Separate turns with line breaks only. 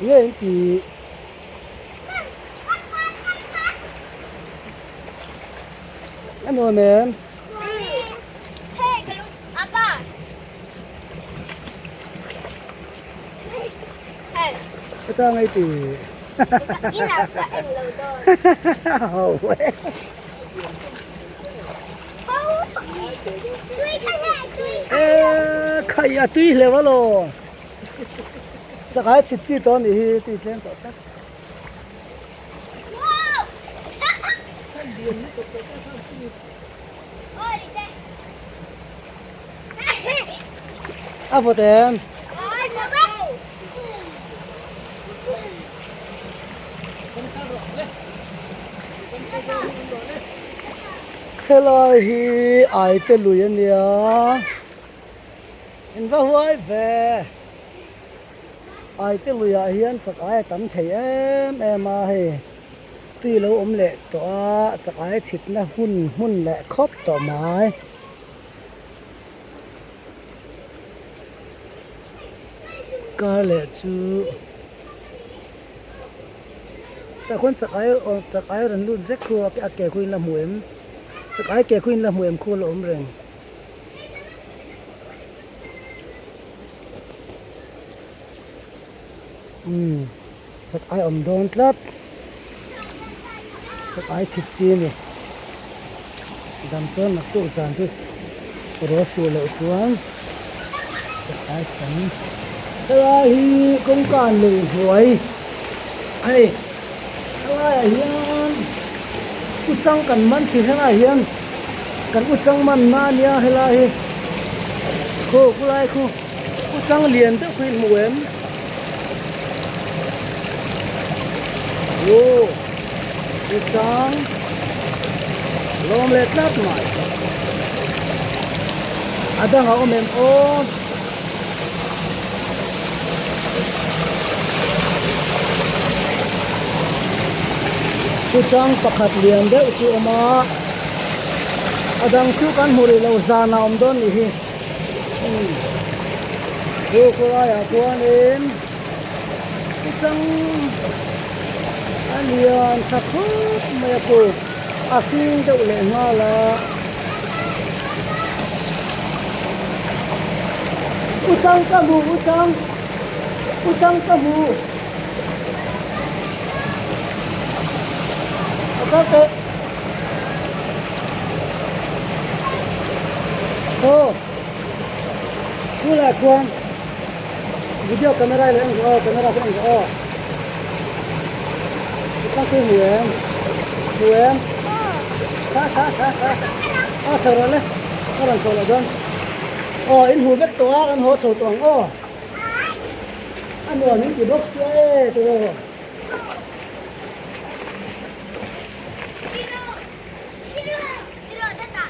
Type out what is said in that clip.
nghe thì anh rồi mẹ
Hey, kalau apa? Hey,
cái ta ngay thì
ina ka ang lodo.
hầu quá
Oh, tui ka na, tui.
ê khai à tuy lệ quá lo chắc ai chỉ chỉ đó thì thì lên đó ta
Wow. Oh, di te.
à vô tên
Oh, baba.
hello hi ai tên lùi anh nhá anh vào hỏi về ai tên lùi à hiền chắc ai tắm thấy em à he tuy lâu lệ to chắc ai chít na hun lệ khóc to mai cả lệ chúแต่คนจากไอ้รันรุ่นเซ็กคัวไปอาแก่คุยละหมวยมจากไอ้แก่คุยละหมวยมคู่ละอมเริงจากไอ้อมโดนทัดจากไอ้ชิดจีนี่ดำซ้อนนักตู้สานที่รอสูเหลวจวนจากไอ้สตันเฮ้ยกงการหนึ่งหวยไอ้อะไรเฮียนอุจังกันมันที่อะไรเฮียนกันอุจังมันมาเนี่ยเฮลาเฮคู่กูไล่คู่อุจังเลียนตัวคุยหมวยมโอ้อุจังลมเล็ดนัดหน่อยอาดังเอาเมมโอผู้ช่างประคัดเลียนเดชิอมาอดังชูกันหูริเราจานาอมดอนนี่ผู้คนอะไรตัวนี้ผู้ช่างอันเลียนสักคุดไม่พูดอาศิงเดเลมาละผู้ช่างกบูผู้ช่างกบู Oke. Oh. Mulai kuang. Video kamera lên oh, kamera lên oh. Kita ke huem. Huem. Ha. Ah, soro le. Kalan soro don. Oh, in hu bet toa kan ho so tong oh. Ano ni ki box eh to.
Tiro, tata.